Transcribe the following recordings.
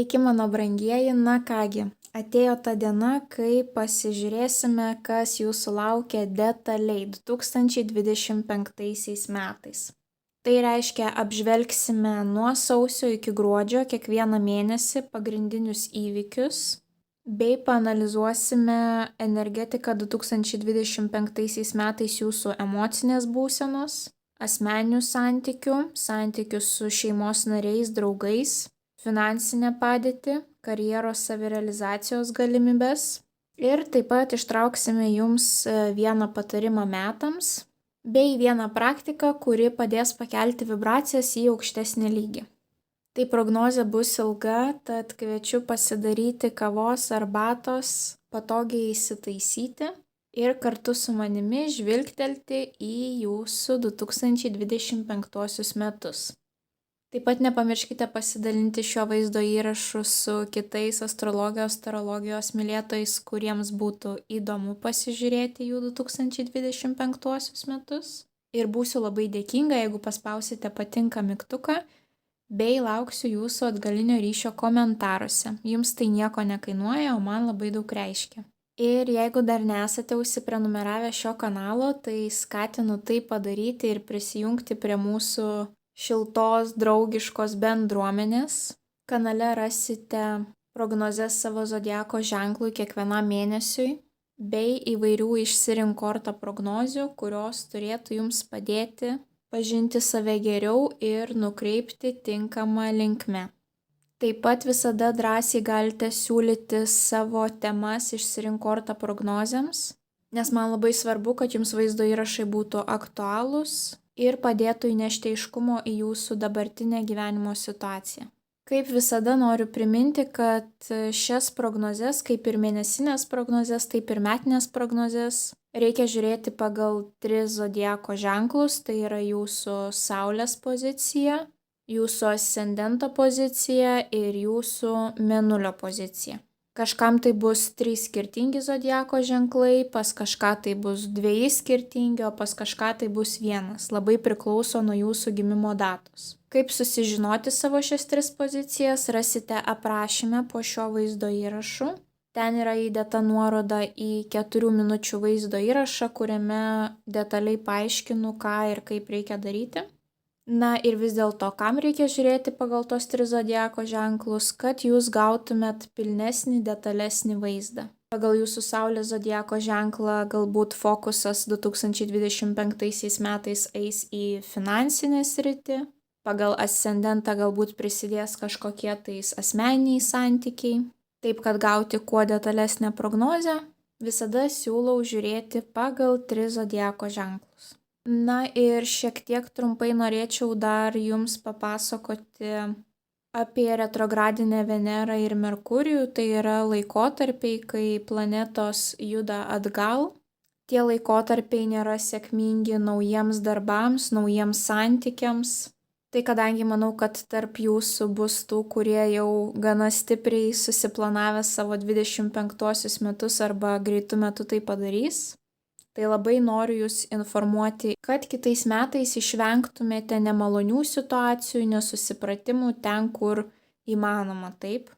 Sveiki, mano brangieji, na kągi, atėjo ta diena, kai pasižiūrėsime, kas jūsų laukia detaliai 2025 metais. Tai reiškia, apžvelgsime nuo sausio iki gruodžio kiekvieną mėnesį pagrindinius įvykius, bei paanalizuosime energetiką 2025 metais jūsų emocinės būsenos, asmeninių santykių su šeimos nariais, draugais, finansinę padėtį, karjeros savirealizacijos galimybes ir taip pat ištrauksime jums vieną patarimą metams bei vieną praktiką, kuri padės pakelti vibracijas į aukštesnį lygį. Tai prognozė bus ilga, tad kviečiu pasidaryti kavos arbatos, patogiai įsitaisyti ir kartu su manimi žvilgtelti į jūsų 2025 metus. Taip pat nepamirškite pasidalinti šio vaizdo įrašu su kitais astrologijos, tarologijos mylėtojais, kuriems būtų įdomu pasižiūrėti jų 2025 metus. Ir būsiu labai dėkinga, jeigu paspausite patinka mygtuką, bei lauksiu jūsų atgalinio ryšio komentaruose. Jums tai nieko nekainuoja, o man labai daug reiškia. Ir jeigu dar nesate užsiprenumeravę šio kanalo, tai skatinu tai padaryti ir prisijungti prie mūsų šiltos, draugiškos bendruomenės. Kanale rasite prognozes savo zodiako ženklui kiekvienam mėnesiui, bei įvairių išsirinkortą prognozių, kurios turėtų jums padėti pažinti save geriau ir nukreipti tinkamą linkme. Taip pat visada drąsiai galite siūlyti savo temas išsirinkortą prognozėms, nes man labai svarbu, kad jums vaizdo įrašai būtų aktualūs ir padėtų įnešti aiškumo į jūsų dabartinę gyvenimo situaciją. Kaip visada noriu priminti, kad šias prognozes, kaip ir mėnesinės prognozes, taip ir metinės prognozes, reikia žiūrėti pagal 3 zodiako ženklus, tai yra jūsų Saulės pozicija, jūsų ascendento pozicija ir jūsų Mėnulio pozicija. Kažkam tai bus 3 skirtingi zodiako ženklai, pas kažką tai bus 2 skirtingi, o pas kažką tai bus 1. Labai priklauso nuo jūsų gimimo datos. Kaip susižinoti savo šias 3 pozicijas, rasite aprašyme po šio vaizdo įrašu. Ten yra įdėta nuoroda į 4 minučių vaizdo įrašą, kuriame detaliai paaiškinu, ką ir kaip reikia daryti. Na ir vis dėlto, kam reikia žiūrėti pagal tos 3 zodiako ženklus, kad jūs gautumėt pilnesnį, detalesnį vaizdą. Pagal jūsų Saulės zodiako ženklą galbūt fokusas 2025 metais eis į finansinę sritį, pagal ascendentą galbūt prisidės kažkokie tais asmeniniai santykiai. Taip, kad gauti kuo detalesnę prognozę, visada siūlau žiūrėti pagal 3 zodiako ženklus. Na ir šiek tiek trumpai norėčiau dar jums papasakoti apie retrogradinę Venerą ir Merkurijų. Tai yra laikotarpiai, kai planetos juda atgal. Tie laikotarpiai nėra sėkmingi naujiems darbams, naujiems santykiams. Tai kadangi manau, kad tarp jūsų bus tų, kurie jau gana stipriai susiplanavę savo 25 metus arba greitų metų tai padarys, tai labai noriu jūs informuoti, kad kitais metais išvengtumėte nemalonių situacijų, nesusipratimų ten, kur įmanoma, taip.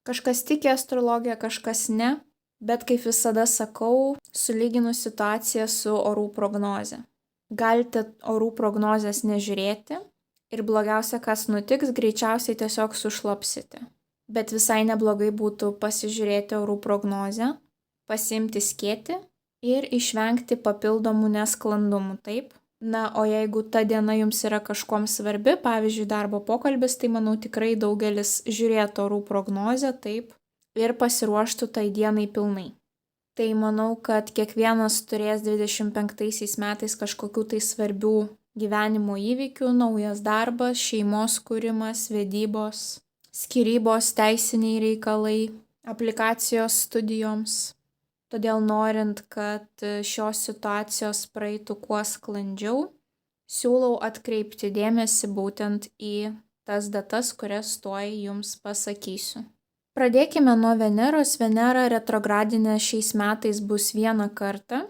Kažkas tiki astrologiją, kažkas ne, bet kaip visada sakau, sulyginu situaciją su orų prognoze. Galite orų prognozės nežiūrėti ir blogiausia, kas nutiks, greičiausiai tiesiog sušlapsite. Bet visai neblogai būtų pasižiūrėti orų prognozę, pasiimti skėtį ir išvengti papildomų nesklandumų, taip? Na, o jeigu ta diena jums yra kažkuom svarbi, pavyzdžiui, darbo pokalbis, tai manau tikrai daugelis žiūrėtų orų prognozę, taip, ir pasiruoštų tai dienai pilnai. Tai manau, kad kiekvienas turės 25 metais kažkokių tai svarbių gyvenimo įvykių, naujas darbas, šeimos kūrimas, vedybos, skyrybos, teisiniai reikalai, aplikacijos studijoms. Todėl norint, kad šios situacijos praeitų kuo sklandžiau, siūlau atkreipti dėmesį būtent į tas datas, kurias tuoj jums pasakysiu. Pradėkime nuo Veneros. Venera retrogradinė šiais metais bus 1 kartą,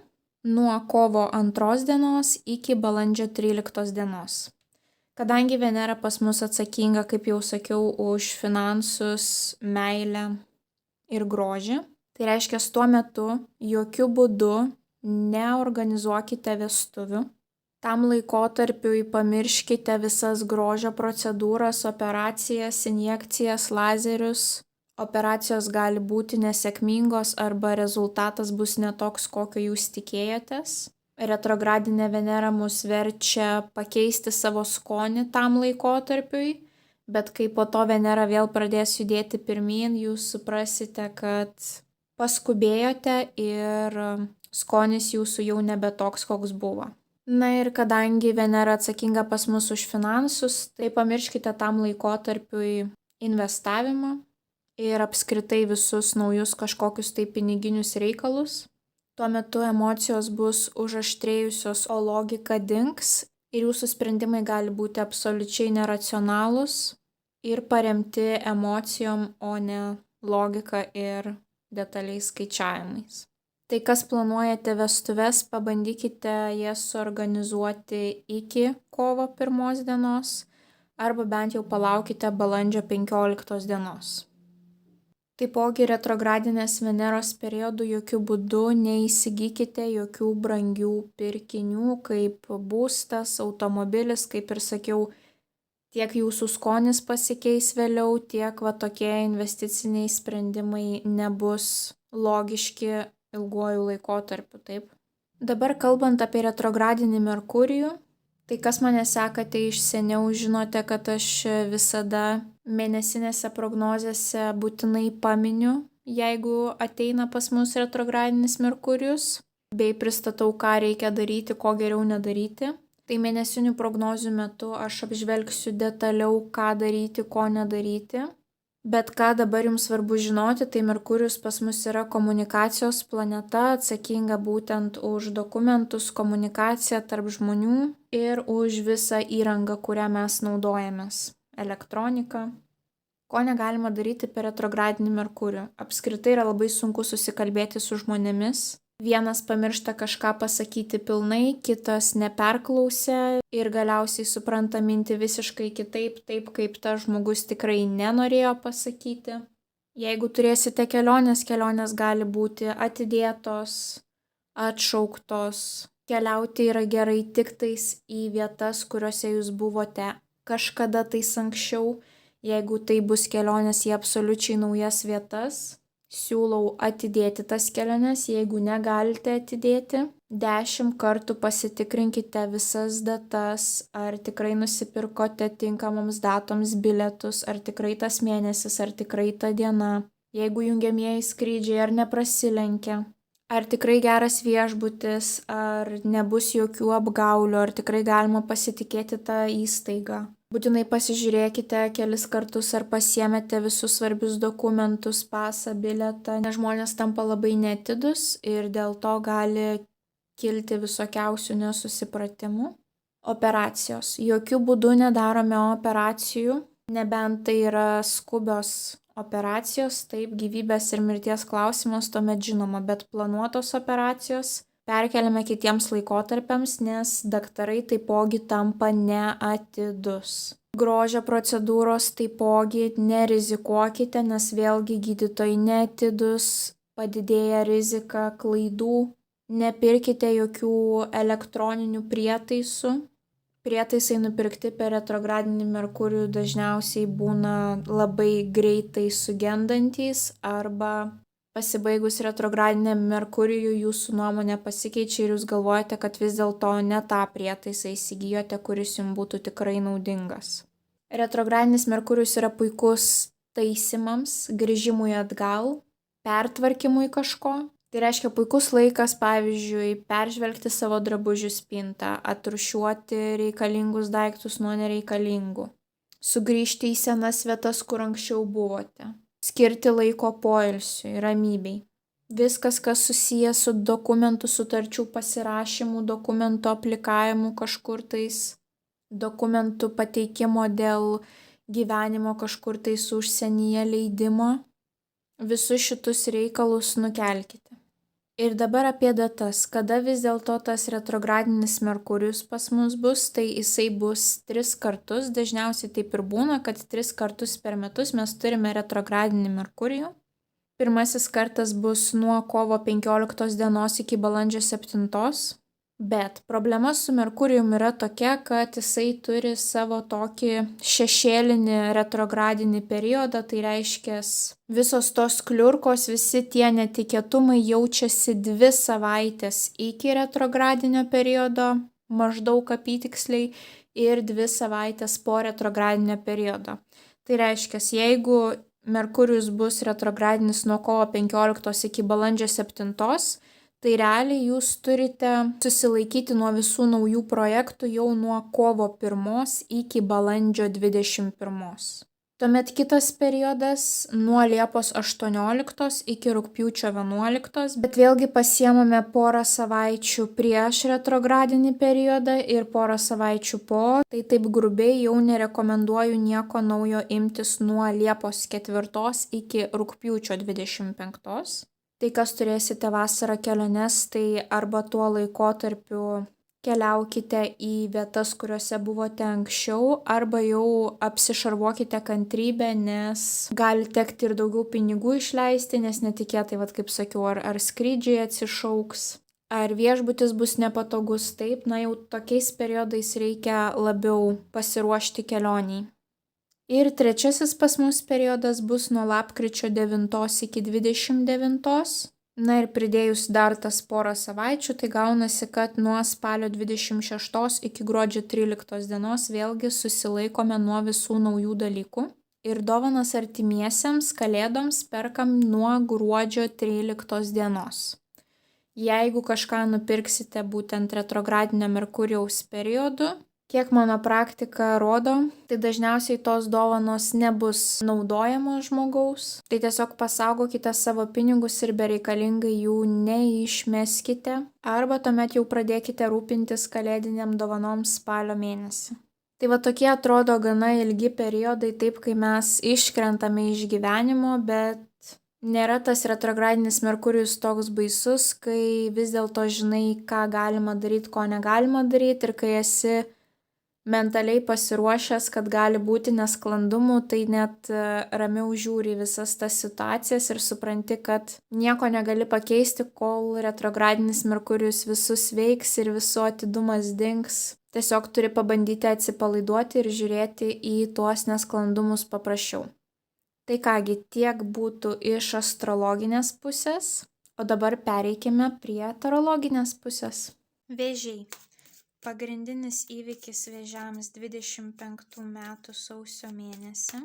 nuo kovo 2 dienos iki balandžio 13 dienos. Kadangi Venera pas mus atsakinga, kaip jau sakiau, už finansus, meilę ir grožį, tai reiškia, tuo metu jokių būdų neorganizuokite vestuvių. Tam laikotarpiui pamirškite visas grožio procedūras, operacijas, injekcijas, lazerius. Operacijos gali būti nesėkmingos arba rezultatas bus netoks, kokio jūs tikėjotės. Retrogradinė Venera mus verčia pakeisti savo skonį tam laikotarpiui, bet kai po to Venera vėl pradės judėti pirmyn, jūs suprasite, kad paskubėjote ir skonis jūsų jau nebe toks, koks buvo. Na ir kadangi Venera atsakinga pas mus už finansus, tai pamirškite tam laikotarpiui investavimą ir apskritai visus naujus kažkokius tai piniginius reikalus. Tuo metu emocijos bus užaštrėjusios, o logika dings ir jūsų sprendimai gali būti absoliučiai neracionalūs ir paremti emocijom, o ne logika ir detaliais skaičiavimais. Tai kas planuojate vestuves, pabandykite jas suorganizuoti iki kovo 1 dienos arba bent jau palaukite balandžio 15 dienos. Taipogi retrogradinės Veneros periodu jokių būdų neįsigykite jokių brangių pirkinių, kaip būstas, automobilis, kaip ir sakiau, tiek jūsų skonis pasikeis vėliau, tiek tokie investiciniai sprendimai nebus logiški ilguoju laikotarpiu, taip. Dabar kalbant apie retrogradinį Merkurijų, tai kas mane sekate iš seniau, žinote, kad aš visada mėnesinėse prognozėse būtinai paminiu, jeigu ateina pas mus retrogradinis Merkurijus, bei pristatau, ką reikia daryti, ko geriau nedaryti. Tai mėnesinių prognozių metu aš apžvelgsiu detaliau, ką daryti, ko nedaryti. Bet ką dabar jums svarbu žinoti, tai Merkurijus pas mus yra komunikacijos planeta, atsakinga būtent už dokumentus, komunikaciją tarp žmonių ir už visą įrangą, kurią mes naudojamės, elektroniką. Ko negalima daryti per retrogradinį Merkurijų? Apskritai yra labai sunku susikalbėti su žmonėmis. Vienas pamiršta kažką pasakyti pilnai, kitas neperklausia ir galiausiai supranta mintį visiškai kitaip, taip kaip tas žmogus tikrai nenorėjo pasakyti. Jeigu turėsite kelionės gali būti atidėtos, atšauktos. Keliauti yra gerai tik tais į vietas, kuriuose jūs buvote kažkada tais anksčiau. Jeigu tai bus kelionės į absoliučiai naujas vietas, siūlau atidėti tas keliones, jeigu negalite atidėti. 10 kartų pasitikrinkite visas datas, ar tikrai nusipirkote tinkamoms datoms bilietus, ar tikrai tas mėnesis, ar tikrai ta diena. Jeigu jungiamieji skrydžiai ar neprasilenkia, ar tikrai geras viešbutis, ar nebus jokių apgaulių, ar tikrai galima pasitikėti tą įstaigą. Būtinai pasižiūrėkite kelis kartus, ar pasiėmėte visus svarbius dokumentus, pasą, bilietą, nes žmonės tampa labai neatidus ir dėl to gali kilti visokiausių nesusipratimų. Operacijos. Jokių būdų nedarome operacijų, nebent tai yra skubios operacijos, taip, gyvybės ir mirties klausimas tuomet žinoma, bet planuotos operacijos perkeliame kitiems laikotarpiams, nes daktarai taipogi tampa neatidus. Grožio procedūros taipogi nerizikuokite, nes vėlgi gydytojai neatidus, padidėja rizika klaidų. Nepirkite jokių elektroninių prietaisų. Prietaisai nupirkti per retrogradinį Merkurijų dažniausiai būna labai greitai sugendantys arba pasibaigus retrogradiniam Merkurijui jūsų nuomonė pasikeičia ir jūs galvojate, kad vis dėlto ne tą prietaisą įsigijote, kuris jums būtų tikrai naudingas. Retrogradinis Merkurijus yra puikus taisymams, grįžimui atgal, pertvarkymui kažko. Tai reiškia puikus laikas, pavyzdžiui, peržvelgti savo drabužių spintą, atrūšiuoti reikalingus daiktus nuo nereikalingų, sugrįžti į senas vietas, kur anksčiau buvote. Skirti laiko poilsiui, ramybei. Viskas, kas susijęs su dokumentų sutarčių pasirašymu, dokumentų aplikavimu kažkur tais, dokumentų pateikimo dėl gyvenimo kažkur tais užsienyje leidimo, visus šitus reikalus nukelkite. Ir dabar apie datas, kada vis dėlto tas retrogradinis Merkurijus pas mus bus, tai jisai bus 3 kartus, dažniausiai taip ir būna, kad 3 kartus per metus mes turime retrogradinį Merkurijų. Pirmasis kartas bus nuo kovo 15 dienos iki balandžio 7. Bet problema su Merkurijum yra tokia, kad jisai turi savo tokį šešėlinį retrogradinį periodą, tai reiškia visos tos kliurkos, visi tie netikėtumai jaučiasi 2 savaitės iki retrogradinio periodo, maždaug apytiksliai, ir 2 savaitės po retrogradinio periodo. Tai reiškia, jeigu Merkurijus bus retrogradinis nuo kovo 15 iki balandžio 7, tai realiai jūs turite susilaikyti nuo visų naujų projektų jau nuo kovo 1 iki balandžio 21. Tuomet kitas periodas nuo Liepos 18 iki rugpjūčio 11, bet vėlgi pasiemame porą savaičių prieš retrogradinį periodą ir porą savaičių po, tai taip grubiai jau nerekomenduoju nieko naujo imtis nuo Liepos 4 iki rugpjūčio 25. Tai kas turėsite vasarą keliones, tai arba tuo laikotarpiu keliaukite į vietas, kuriuose buvote anksčiau, arba jau apsišarvuokite kantrybę, nes gali tekti ir daugiau pinigų išleisti, nes netikėtai, kaip sakiau, ar skrydžiai atsišauks, ar viešbutis bus nepatogus, taip, jau tokiais periodais reikia labiau pasiruošti kelioniai. Ir trečiasis pas mus periodas bus nuo lapkričio 9 iki 29. Ir pridėjus dar tas porą savaičių, tai gaunasi, kad nuo spalio 26 iki gruodžio 13 dienos vėlgi susilaikome nuo visų naujų dalykų. Ir dovanas artimiesiems kalėdoms perkam nuo gruodžio 13 dienos. Jeigu kažką nupirksite būtent retrogradinio Merkurijaus periodu, kiek mano praktika rodo, tai dažniausiai tos dovanos nebus naudojamos žmogaus. Tai tiesiog pasaugokite savo pinigus ir bereikalingai jų neišmeskite. Arba tuomet jau pradėkite rūpintis kalėdiniam dovanom spalio mėnesį. Tai tokie atrodo gana ilgi periodai, taip kai mes iškrentame iš gyvenimo, bet nėra tas retrogradinis Merkurijus toks baisus, kai vis dėlto žinai, ką galima daryti, ko negalima daryti, ir kai esi mentaliai pasiruošęs, kad gali būti nesklandumų, tai net ramiau žiūri visas tas situacijas ir supranti, kad nieko negali pakeisti, kol retrogradinis Merkurijus visus veiks ir visų atidumas dings. Tiesiog turi pabandyti atsipalaiduoti ir žiūrėti į tuos nesklandumus paprasčiau. Tai kągi, tiek būtų iš astrologinės pusės, o dabar pereikime prie tarologinės pusės. Vėžiai. Pagrindinis įvykis vėžiams 25 metų sausio mėnesį.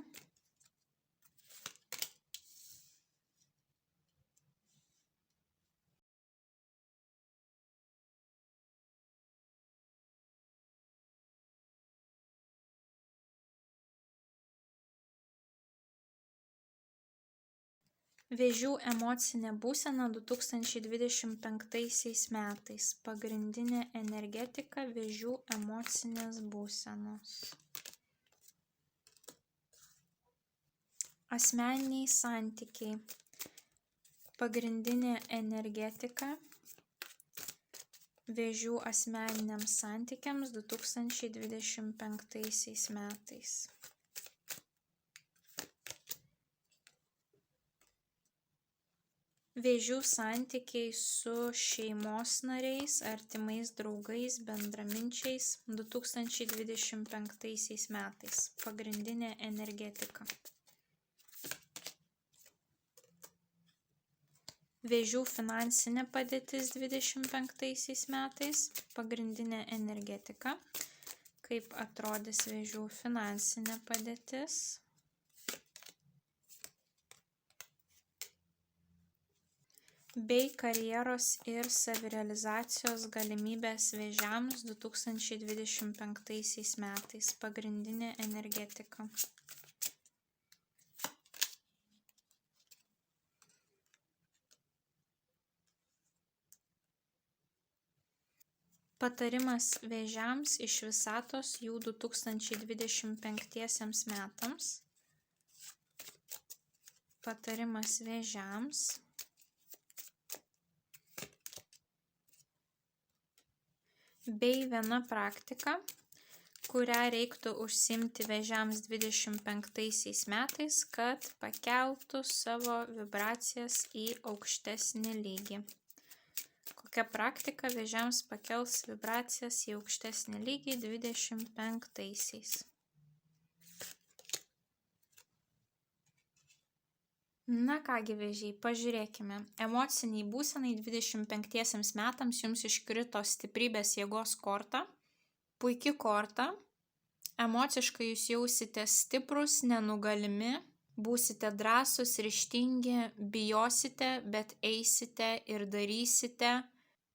Vėžių emocinė būsena 2025 metais. Pagrindinė energetika vėžių emocinės būsenos. Asmeniniai santykiai. Pagrindinė energetika vėžių asmeniniams santykiams 2025 metais. Vėžių santykiai su šeimos nariais, artimais draugais, bendraminčiais 2025 metais. Pagrindinė energetika. Vėžių finansinė padėtis 25 metais. Pagrindinė energetika. Kaip atrodys vėžių finansinė padėtis. Bei karjeros ir savirealizacijos galimybės vėžiams 2025 metais. Pagrindinė energetika. Patarimas vėžiams iš visatos jų 2025 metams. Patarimas vėžiams bei viena praktika, kurią reiktų užsiimti vėžiams 25 metais, kad pakeltų savo vibracijas į aukštesnį lygį. Kokia praktika vėžiams pakels vibracijas į aukštesnį lygį 25-aisiais? Na kągi vėžiai, pažiūrėkime. Emociniai būsenai 25 metams jums iškrito stiprybės jėgos korta. Puiki korta. Emociškai jūs jausite stiprus, nenugalimi, būsite drąsūs, ryžtingi, bijosite, bet eisite ir darysite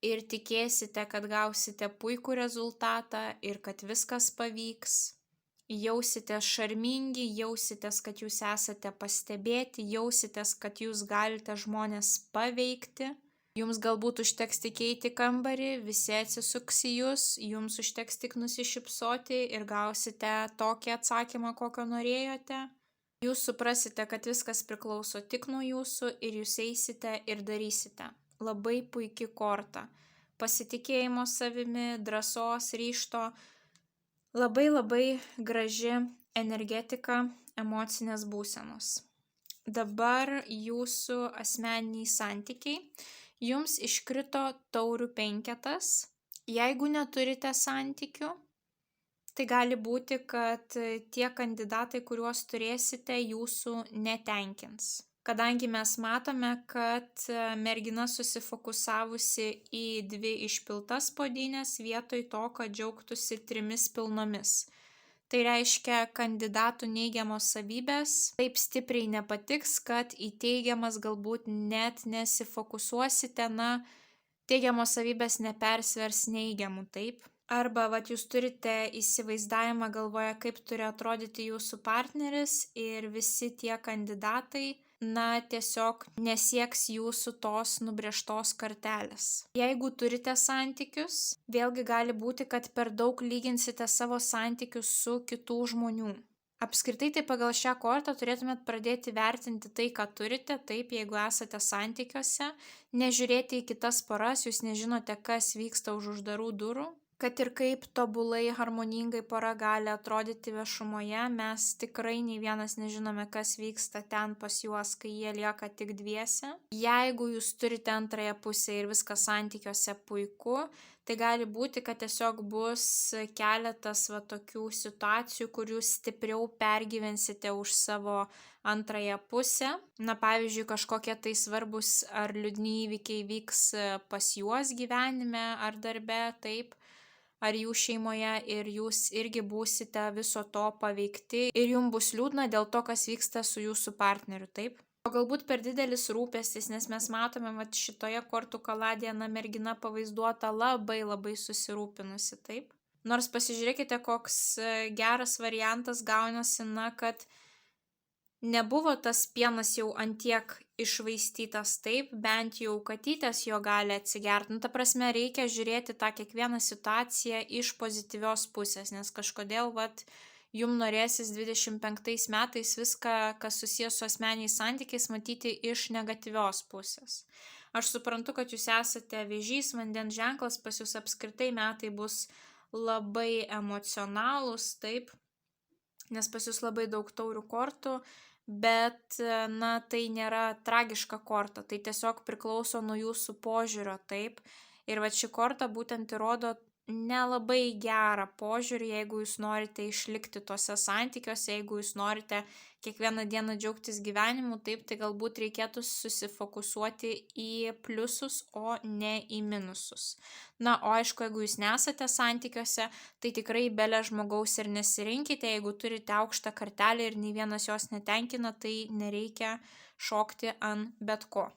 ir tikėsite, kad gausite puikų rezultatą ir kad viskas pavyks. Jausitės šarmingi, jausitės, kad jūs esate pastebėti, jausitės, kad jūs galite žmonės paveikti. Jums galbūt užteks tik eiti į kambarį, visi atsisuks į jūs, jums užteks tik nusišypsoti ir gausite tokį atsakymą, kokio norėjote. Jūs suprasite, kad viskas priklauso tik nuo jūsų ir jūs eisite ir darysite. Labai puiki korta. Pasitikėjimo savimi, drąsos, ryžto. Labai graži energetika emocinės būsenos. Dabar jūsų asmeniniai santykiai. Jums iškrito taurių penketas. Jeigu neturite santykių, tai gali būti, kad tie kandidatai, kuriuos turėsite, jūsų netenkins. Kadangi mes matome, kad mergina susifokusavusi į 2 išpiltas puodynės vietoj to, kad džiaugtųsi 3 pilnomis. Tai reiškia, kandidatų neigiamos savybės taip stipriai nepatiks, kad į teigiamas galbūt net nesifokusuosite, teigiamos savybės nepersvers neigiamų, taip? Arba jūs turite įsivaizdavimą galvoje, kaip turi atrodyti jūsų partneris ir visi tie kandidatai tiesiog nesieks jūsų tos nubrėžtos kartelės. Jeigu turite santykius, vėlgi gali būti, kad per daug lyginsite savo santykius su kitų žmonių. Apskritai tai pagal šią kortą turėtumėt pradėti vertinti tai, ką turite, taip, jeigu esate santykiuose, nežiūrėti į kitas poras, jūs nežinote, kas vyksta už uždarų durų. Kad ir kaip tobulai, harmoningai pora gali atrodyti viešumoje, mes tikrai nei vienas nežinome, kas vyksta ten pas juos, kai jie lieka tik dviese. Jeigu jūs turite antrąją pusę ir viskas santykiuose puiku, tai gali būti, kad tiesiog bus keletas tokių situacijų, kur jūs stipriau pergyvensite už savo antrąją pusę. Pavyzdžiui, kažkokie tai svarbus ar liūdni įvykiai vyks pas juos gyvenime ar darbe, taip. Ar jų šeimoje ir jūs irgi būsite viso to paveikti ir jums bus liūdna dėl to, kas vyksta su jūsų partneriu, taip? O galbūt per didelis rūpestis, nes mes matome, šitoje kortų kaladėje mergina pavaizduota labai susirūpinusi, taip? Nors pasižiūrėkite, koks geras variantas gaunasi, kad nebuvo tas pienas jau antiek iššvaistytas, taip, bent jau katytės jo gali atsigerti. Ta prasme, reikia žiūrėti tą kiekvieną situaciją iš pozityvios pusės, nes kažkodėl, jums norėsis 25 metais viską, kas susijęs su asmeniais santykiais, matyti iš negatyvios pusės. Aš suprantu, kad jūs esate vėžys, vandens ženklas, pas jūs apskritai metai bus labai emocionalūs, taip, nes pas jūs labai daug taurių kortų, bet, tai nėra tragiška korta, tai tiesiog priklauso nuo jūsų požiūrio, taip. Ir ši korta būtent įrodo nelabai gerą požiūrį, jeigu jūs norite išlikti tose santykiuose, jeigu jūs norite kiekvieną dieną džiaugtis gyvenimu, taip, tai galbūt reikėtų susifokusuoti į pliusus, o ne į minusus. O aišku, jeigu jūs nesate santykiuose, tai tikrai belė žmogaus ir nesirinkite, jeigu turite aukštą kartelę ir nei vienas jos netenkina, tai nereikia šokti ant bet ko.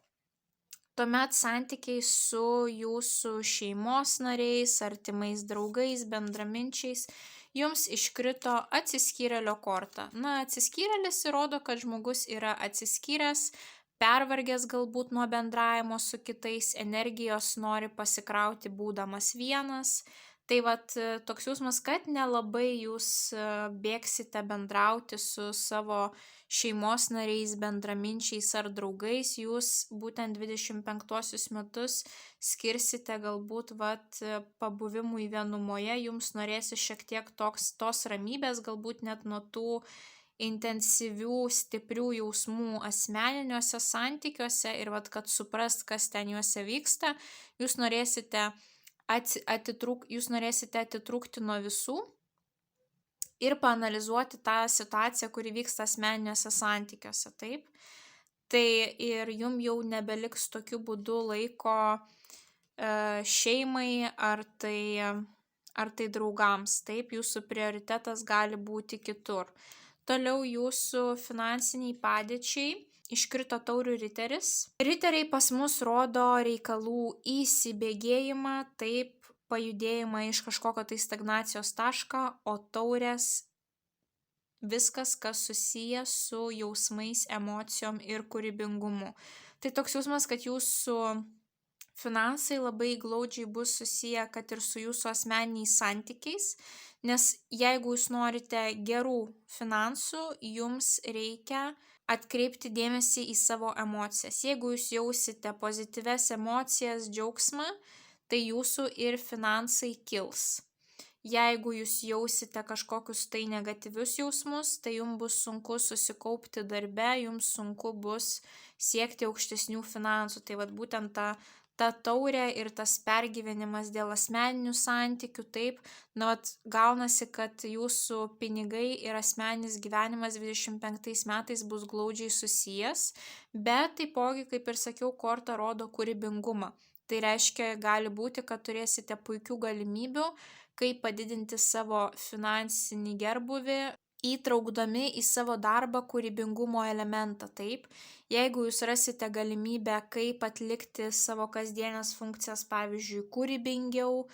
Tuomet santykiai su jūsų šeimos nariais, artimais draugais, bendraminčiais, jums iškrito atsiskyrėlio korta. Atsiskyrėlis įrodo, kad žmogus yra atsiskyręs, pervargęs galbūt nuo bendravimo su kitais, energijos nori pasikrauti būdamas vienas, Tai vat toks jausmas, kad nelabai jūs bėgsite bendrauti su savo šeimos nariais, bendraminčiais ar draugais, jūs būtent 25 metus skirsite galbūt pabuvimui vienumoje, jums norėsi šiek tiek tos ramybės, galbūt net nuo tų intensyvių, stiprių jausmų asmeniniuose santykiuose ir kad suprast, kas ten juose vyksta, jūs norėsite atitrūkti nuo visų ir paanalizuoti tą situaciją, kuri vyksta asmeniniuose santykiuose, taip? Tai ir jum jau nebeliks tokiu būdu laiko šeimai ar tai draugams, taip? Jūsų prioritetas gali būti kitur. Toliau jūsų finansiniai padėčiai. Iškrito taurių riteris. Riteriai pas mus rodo reikalų įsibėgėjimą, taip, pajudėjimą iš kažkokio tai stagnacijos tašką, o taurės viskas, kas susiję su jausmais, emocijom ir kūrybingumu. Tai toks jausmas, kad jūsų finansai labai glaudžiai bus susiję, kad ir su jūsų asmeniniais santykiais, nes jeigu jūs norite gerų finansų, jums reikia atkreipti dėmesį į savo emocijas. Jeigu jūs jausite pozityves emocijas, džiaugsmą, tai jūsų ir finansai kils. Jeigu jūs jausite kažkokius tai negatyvius jausmus, tai jums bus sunku susikaupti darbe, jums sunku bus siekti aukštesnių finansų. Tai būtent ta taurė ir tas pergyvenimas dėl asmeninių santykių, taip, gaunasi, kad jūsų pinigai ir asmeninis gyvenimas 25 metais bus glaudžiai susijęs, bet taipogi, kaip ir sakiau, korta rodo kūrybingumą. Tai reiškia, gali būti, kad turėsite puikių galimybių, kaip padidinti savo finansinį gerbūvį, įtraukdami į savo darbą kūrybingumo elementą, taip. Jeigu jūs rasite galimybę, kaip atlikti savo kasdienės funkcijas, pavyzdžiui, kūrybingiau,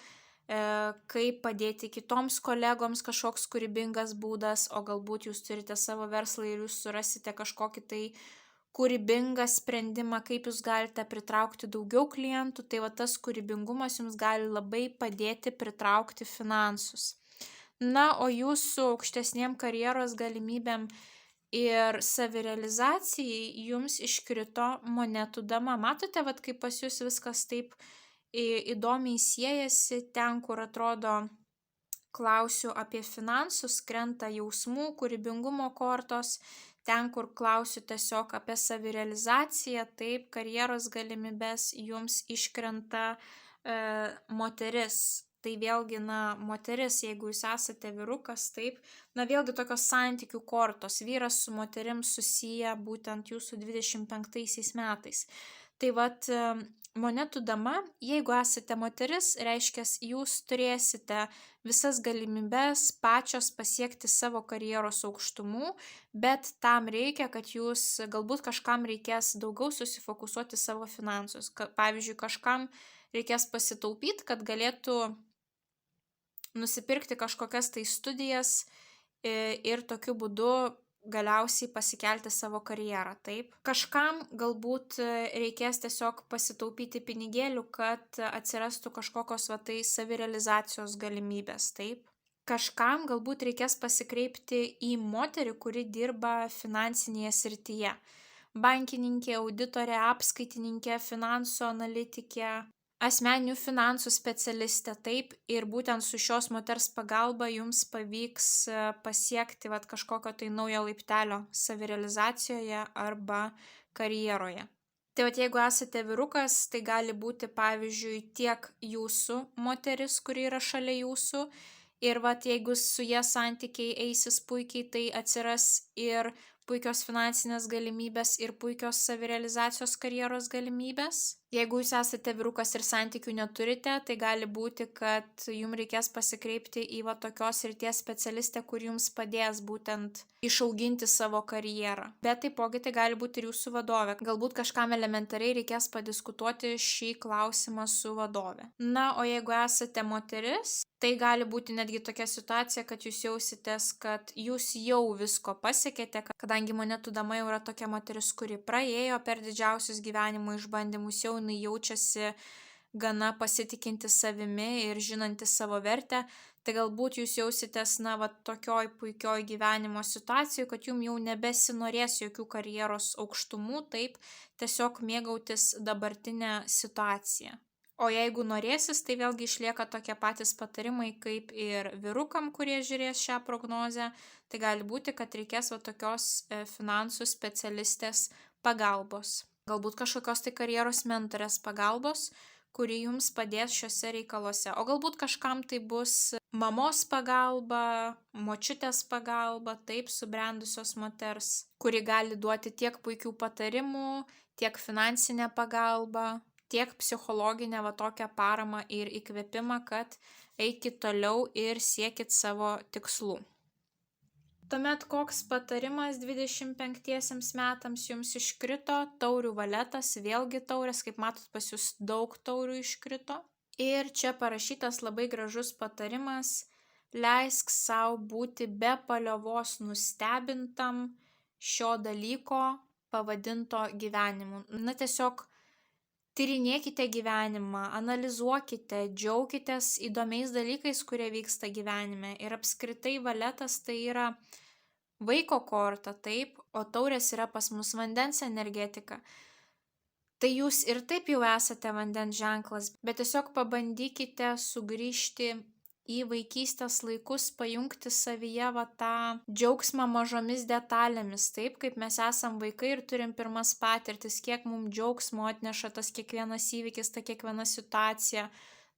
kaip padėti kitoms kolegoms kažkoks kūrybingas būdas, o galbūt jūs turite savo verslą ir jūs surasite kažkokį tai kūrybingą sprendimą, kaip jūs galite pritraukti daugiau klientų, tai tas kūrybingumas jums gali labai padėti pritraukti finansus. Na, o jūsų aukštesniem karjeros galimybėm ir savirealizacijai jums iškrito monetų dama. Matote, kaip pas jūs viskas taip įdomiai siejasi, ten, kur atrodo klausiu apie finansus, krenta jausmų, kūrybingumo kortos, ten, kur klausiu tiesiog apie savirealizaciją, taip, karjeros galimybės, jums iškrenta moteris. Tai vėlgi, moteris, jeigu jūs esate vyrukas, taip, vėlgi tokios santykių kortos, vyras su moterim susiję būtent jūsų 25 metais. Tai monetų dama, jeigu esate moteris, reiškia, jūs turėsite visas galimybes pačios pasiekti savo karjeros aukštumų, bet tam reikia, kad jūs, galbūt kažkam reikės daugiau susifokusuoti savo finansus. Pavyzdžiui, kažkam reikės pasitaupyti, kad galėtų nusipirkti kažkokias tai studijas ir tokiu būdu galiausiai pasikelti savo karjerą, taip. Kažkam galbūt reikės tiesiog pasitaupyti pinigėlių, kad atsirastų kažkokios savirealizacijos galimybės, taip. Kažkam galbūt reikės pasikreipti į moterį, kuri dirba finansinėje srityje. Bankininkė, auditorė, apskaitininkė, finansų analitikė, asmeninių finansų specialistė, taip, ir būtent su šios moters pagalba jums pavyks pasiekti kažkokio tai naujo laiptelio savirealizacijoje arba karjeroje. Tai jeigu esate vyrukas, tai gali būti, pavyzdžiui, tiek jūsų moteris, kuri yra šalia jūsų, ir jeigu su jie santykiai eisis puikiai, tai atsiras ir puikios finansinės galimybės ir puikios savirealizacijos karjeros galimybės. Jeigu jūs esate vyrukas ir santykių neturite, tai gali būti, kad jums reikės pasikreipti į tokios srities specialistę, kur jums padės būtent išauginti savo karjerą. Bet taipogi tai gali būti ir jūsų vadovė. Galbūt kažkam elementariai reikės padiskutuoti šį klausimą su vadove. Na, o jeigu esate moteris, tai gali būti netgi tokia situacija, kad jūs jausitės, kad jūs jau visko pasiekėte, kadangi monetų dama jau yra tokia moteris, kuri praėjo per didžiausius gyvenimo išbandymus, jau jinai jaučiasi gana pasitikinti savimi ir žinanti savo vertę, tai galbūt jūs jausitės, tokioj puikioj gyvenimo situacijoj, kad jums jau nebesinorės jokių karjeros aukštumų, taip, tiesiog mėgautis dabartinę situaciją. O jeigu norėsis, tai vėlgi išlieka tokie patys patarimai kaip ir vyrukam, kurie žiūrės šią prognozę. Tai gali būti, kad reikės tokios finansų specialistės pagalbos. Galbūt kažkokios tai karjeros mentorės pagalbos, kuri jums padės šiuose reikaluose. O galbūt kažkam tai bus mamos pagalba, močiutės pagalba, taip, subrendusios moters, kuri gali duoti tiek puikių patarimų, tiek finansinę pagalbą, tiek psichologinę tokią paramą ir įkvėpimą, kad eikit toliau ir siekit savo tikslų. Tuomet koks patarimas 25 metams jums iškrito? Taurių valetas, vėlgi taurės, kaip matot, pas jūs daug taurių iškrito. Ir čia parašytas labai gražus patarimas: leisk savo būti be paliovos nustebintam šio dalyko pavadinto gyvenimu. Tiesiog tyrinėkite gyvenimą, analizuokite, džiaukitės įdomiais dalykais, kurie vyksta gyvenime. Ir apskritai valetas tai yra vaiko korta, taip, o taurės yra pas mus vandens energetika. Tai jūs ir taip jau esate vandens ženklas, bet tiesiog pabandykite sugrįžti į vaikystės laikus, pajungti savyje tą džiaugsmą mažomis detalėmis, taip, kaip mes esam vaikai ir turim pirmas patirtis, kiek mums džiaugsmo atneša tas kiekvienas įvykis, ta kiekviena situacija.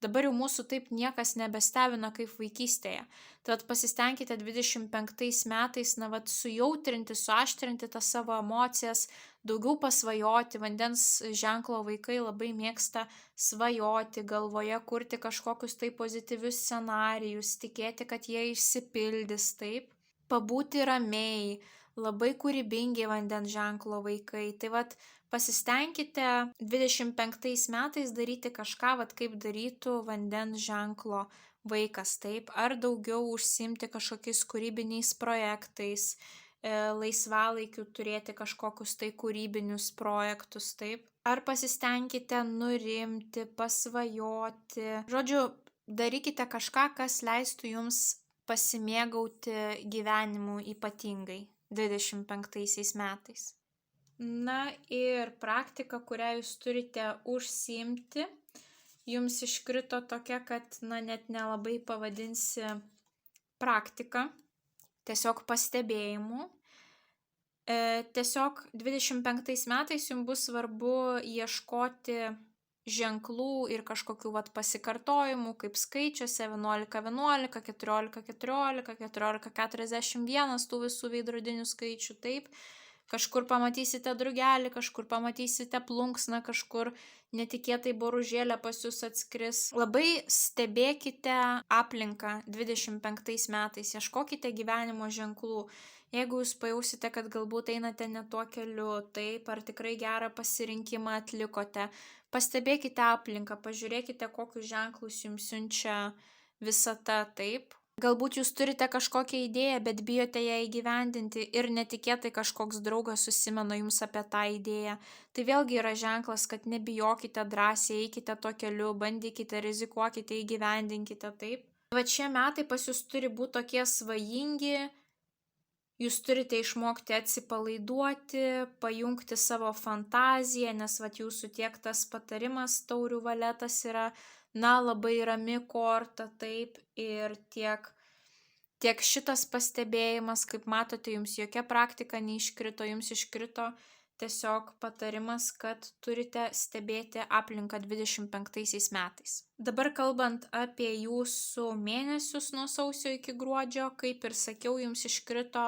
Dabar jau mūsų taip niekas nebestebina kaip vaikystėje. Tad pasistengkite 25 metais, sujautrinti, suaštrinti tas savo emocijas, daugiau pasvajoti. Vandens ženklo vaikai labai mėgsta svajoti, galvoje kurti kažkokius tai pozityvius scenarijus, tikėti, kad jie išsipildys, taip. Pabūti ramiai, labai kūrybingi vandens ženklo vaikai. Tai pasistengkite 25 metais daryti kažką, kaip darytų vandens ženklo vaikas, taip, ar daugiau užsiimti kažkokiais kūrybiniais projektais, laisvalaikiu turėti kažkokius tai kūrybinius projektus, taip, ar pasistengkite nurimti, pasvajoti. Žodžiu, darykite kažką, kas leistų jums pasimėgauti gyvenimu ypatingai 25 metais. Ir praktika, kurią jūs turite užsiimti, jums iškrito tokia, kad net nelabai pavadinsi praktika, tiesiog pastebėjimu. Tiesiog 25 metais jums bus svarbu ieškoti ženklų ir kažkokių pasikartojimų, kaip skaičiuose 11-11, 14-14, 14-41, tų visų veidrodinių skaičių, taip. Kažkur pamatysite drugelį, kažkur pamatysite plunksną, kažkur netikėtai boružėlė pas jūs atskris. Labai stebėkite aplinką 25 metais, ieškokite gyvenimo ženklų. Jeigu jūs pajausite, kad galbūt einate ne tuo keliu, taip, ar tikrai gerą pasirinkimą atlikote, pastebėkite aplinką, pažiūrėkite, kokius ženklus jums siunčia visata, taip. Galbūt jūs turite kažkokią idėją, bet bijote ją įgyvendinti ir netikėtai kažkoks draugas susimena jums apie tą idėją. Tai vėlgi yra ženklas, kad nebijokite drąsiai, eikite tuo keliu, bandykite, rizikuokite, įgyvendinkite, taip. Šie metai pas jūs turi būti tokie svajingi, jūs turite išmokti atsipalaiduoti, pajungti savo fantaziją, nes jūsų tiek tas patarimas taurių valetas yra labai rami korta, taip, ir tiek šitas pastebėjimas, kaip matote, jums jokia praktika neiškrito, jums iškrito tiesiog patarimas, kad turite stebėti aplinką 25 metais. Dabar kalbant apie jūsų mėnesius nuo sausio iki gruodžio, kaip ir sakiau, jums iškrito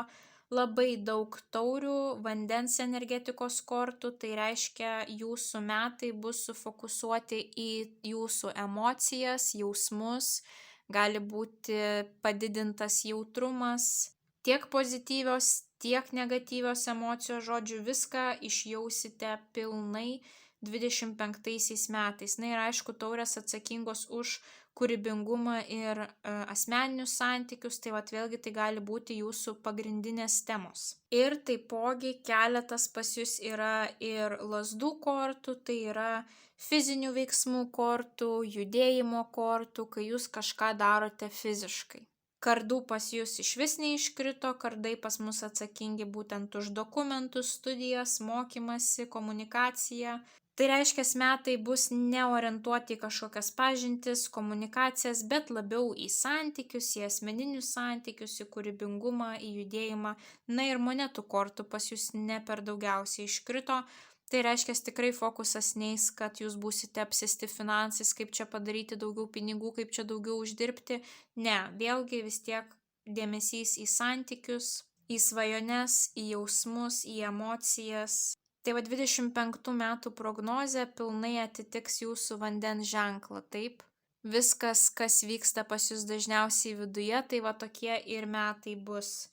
labai daug taurių vandens energetikos kortų, tai reiškia, jūsų metai bus sufokusuoti į jūsų emocijas, jausmus, gali būti padidintas jautrumas, tiek pozityvios, tiek negatyvios emocijos, žodžiu, viską išjausite pilnai 25 metais. Ir aišku, taurės atsakingos už kūrybingumą ir asmeninius santykius, tai vėlgi tai gali būti jūsų pagrindinės temos. Ir taipogi keletas pas jūs yra ir lazdų kortų, tai yra fizinių veiksmų kortų, judėjimo kortų, kai jūs kažką darote fiziškai. Kardų pas jūs išvis neiškrito, kardai pas mus atsakingi būtent už dokumentus, studijas, mokymasi, komunikaciją. Tai reiškia, metai bus neorientuoti į kažkokias pažintis, komunikacijas, bet labiau į santykius, į asmeninius santykius, į kūrybingumą, į judėjimą. Na ir monetų kortų pas jūs ne per daugiausiai iškrito. Tai reiškia, tikrai fokusas neis, kad jūs būsite apsėsti finansais, kaip čia padaryti daugiau pinigų, kaip čia daugiau uždirbti. Ne, vėlgi vis tiek dėmesys į santykius, į svajones, į jausmus, į emocijas. Tai 25 metų prognozė pilnai atitiks jūsų vandens ženklą, taip? Viskas, kas vyksta pas jūs dažniausiai viduje, tai tokie ir metai bus.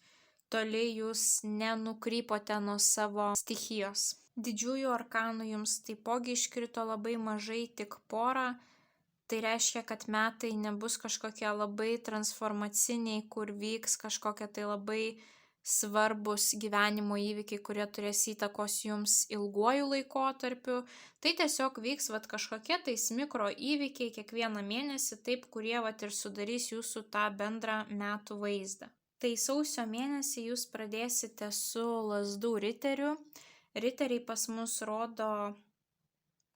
Toli jūs nenukrypote nuo savo stichijos. Didžiųjų arkanų jums taipogi iškrito labai mažai, tik porą. Tai reiškia, kad metai nebus kažkokie labai transformaciniai, kur vyks kažkokie tai labai svarbus gyvenimo įvykiai, kurie turės įtakos jums ilguoju laikotarpiu. Tai tiesiog vyks kažkokie tais mikro įvykiai kiekvieną mėnesį, taip, kurie ir sudarys jūsų tą bendrą metų vaizdą. Tai sausio mėnesį jūs pradėsite su lazdų riteriu. Riteriai pas mus rodo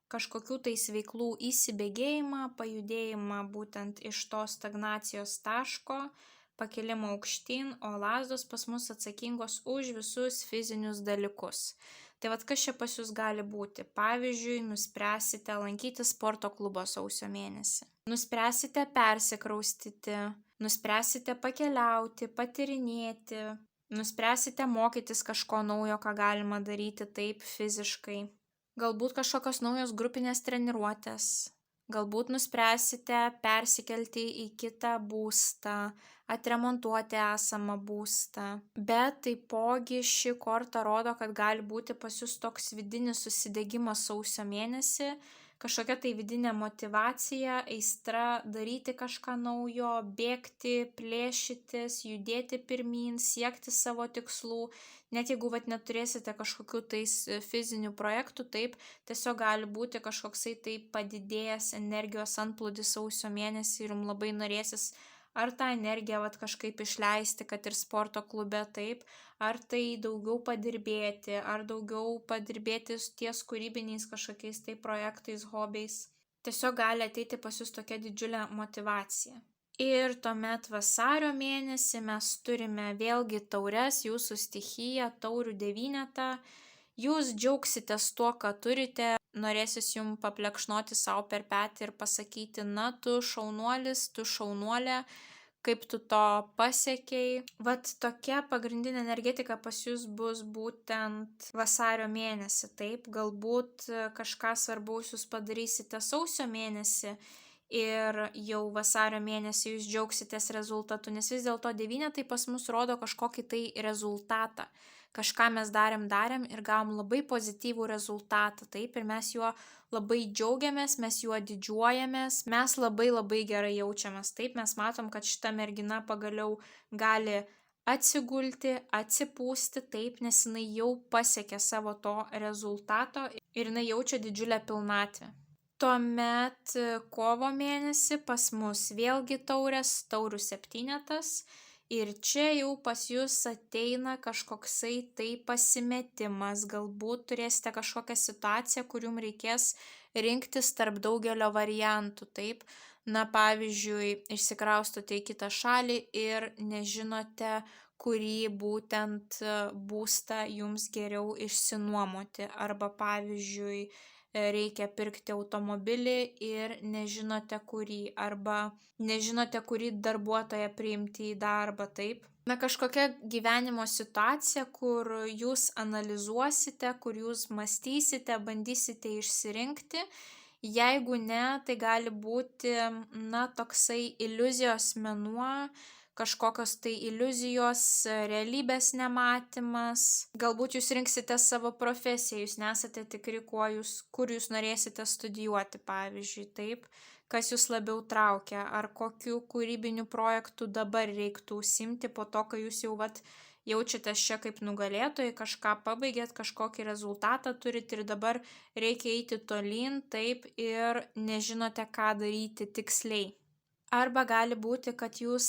kažkokių tais veiklų įsibėgėjimą, pajudėjimą būtent iš to stagnacijos taško, pakilimą aukštyn, o lazdos pas mus atsakingos už visus fizinius dalykus. Tai kas čia pas jūs gali būti? Pavyzdžiui, nuspręsite lankyti sporto klubo sausio mėnesį. Nuspręsite persikraustyti, nuspręsite pakeliauti, patyrinėti. Nuspręsite mokytis kažko naujo, ką galima daryti taip fiziškai. Galbūt kažkokios naujos grupinės treniruotės. Galbūt nuspręsite persikelti į kitą būstą, atremontuoti esamą būstą. Bet taipogi ši korta rodo, kad gali būti pas jūs toks vidinis susidegimas sausio mėnesį, kažkokia tai vidinė motyvacija, aistra daryti kažką naujo, bėgti, plėšytis, judėti pirmyn, siekti savo tikslų. Net jeigu neturėsite kažkokių tais fizinių projektų, taip, tiesiog gali būti kažkoksai taip padidėjęs energijos antplūdis sausio mėnesį ir jums labai norėsis ar tą energiją kažkaip išleisti, kad ir sporto klube, taip, ar tai daugiau padirbėti, ar daugiau padirbėti ties kūrybiniais kažkokiais tai projektais, hobiais. Tiesiog gali ateiti pas jūs tokia didžiulė motyvacija. Ir tuomet vasario mėnesį mes turime vėlgi taures, jūsų stichiją, taurių devynetą. Jūs džiaugsitės tuo, ką turite, norėsis jums paplekšnoti savo per petį ir pasakyti, na, tu šaunuolis, tu šaunuolė, kaip tu to pasiekei. Tokia pagrindinė energetika pas jūs bus būtent vasario mėnesį, taip, galbūt kažką svarbaus jūs padarysite sausio mėnesį ir jau vasario mėnesį jūs džiaugsitės rezultatu, nes vis dėlto devynetai pas mus rodo kažkokį tai rezultatą. Kažką mes darėm ir gavom labai pozityvų rezultatą, taip, ir mes juo labai džiaugiamės, mes juo didžiuojamės, mes labai gerai jaučiamės, taip, mes matom, kad šita mergina pagaliau gali atsigulti, atsipūsti, taip, nes jinai jau pasiekė savo to rezultato ir jinai jaučia didžiulę pilnatvę. Tuomet kovo mėnesį pas mus vėlgi taurės, taurių septynetas. Ir čia jau pas jūs ateina kažkoksai tai pasimetimas, galbūt turėsite kažkokią situaciją, kur jums reikės rinktis tarp daugelio variantų, taip. Na, pavyzdžiui, išsikraustote į kitą šalį ir nežinote, kurį būtent būstą jums geriau išsinuomoti. Arba, pavyzdžiui, reikia pirkti automobilį ir nežinote kurį, arba nežinote kurį darbuotoją priimti į darbą, taip. Na, kažkokia gyvenimo situacija, kur jūs analizuosite, kur jūs mąstysite, bandysite išsirinkti. Jeigu ne, tai gali būti, na, toksai iliuzijos mėnuo, kažkokios tai iliuzijos, realybės nematymas. Galbūt jūs rinksite savo profesiją, jūs nesate tikri, kur jūs norėsite studijuoti, pavyzdžiui, taip, kas jūs labiau traukia, ar kokiu kūrybiniu projektu dabar reiktų užsiimti po to, kai jūs jaučiatės čia kaip nugalėtojai, kažką pabaigėt, kažkokį rezultatą turit ir dabar reikia eiti tolyn, taip, ir nežinote, ką daryti tiksliai. Arba gali būti, kad jūs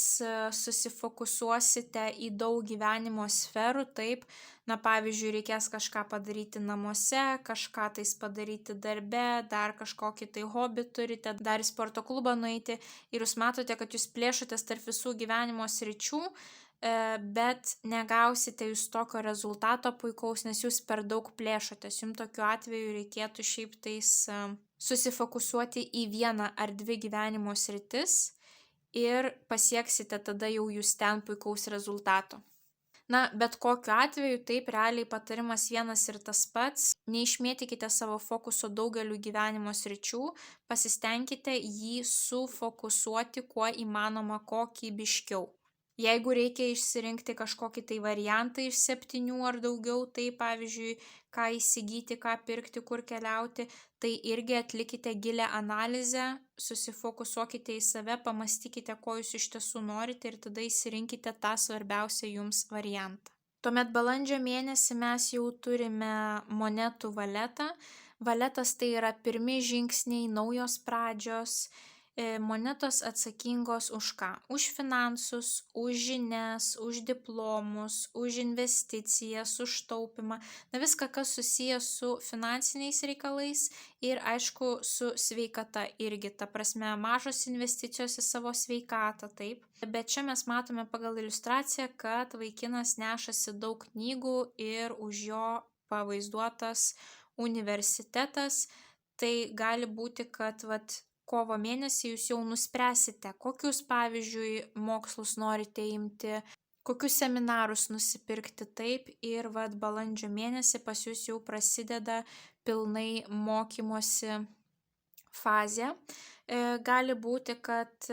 susifokusuosite į daug gyvenimo sferų, taip, na pavyzdžiui, reikės kažką padaryti namuose, kažką tais padaryti darbe, dar kažkokį tai hobį turite, dar į sporto klubą nueiti ir jūs matote, kad jūs plėšotės tarp visų gyvenimo sričių, bet negausite jūs tokio rezultato puikaus, nes jūs per daug plėšotės. Jums tokiu atveju reikėtų šiaip tais susifokusuoti į vieną ar dvi gyvenimo sritis ir pasieksite tada jau jūs ten puikaus rezultato. Na, bet kokiu atveju taip realiai patarimas vienas ir tas pats. Neišmėtykite savo fokuso daugeliu gyvenimo sričių, pasistengkite jį sufokusuoti kuo įmanoma kokybiškiau. Jeigu reikia išsirinkti kažkokį tai variantą iš 7 ar daugiau, tai pavyzdžiui, ką įsigyti, ką pirkti, kur keliauti, tai irgi atlikite gilią analizę, susifokusuokite į save, pamastykite, ko jūs iš tiesų norite ir tada įsirinkite tą svarbiausią jums variantą. Tuomet balandžio mėnesį mes jau turime monetų valetą. Valetas tai yra pirmi žingsniai, naujos pradžios. Monetos atsakingos už ką? Už finansus, už žinias, už diplomus, už investicijas, už taupimą. Na viską, kas susijęs su finansiniais reikalais ir aišku su sveikata irgi. Ta prasme, mažos investicijos į savo sveikatą, taip. Bet čia mes matome pagal iliustraciją, kad vaikinas nešasi daug knygų ir už jo pavaizduotas universitetas. Tai gali būti, kad kovo mėnesį jūs jau nuspręsite, kokius, pavyzdžiui, mokslus norite imti, kokius seminarus nusipirkti, taip, ir balandžio mėnesį pas jūs jau prasideda pilnai mokymosi fazė. Gali būti, kad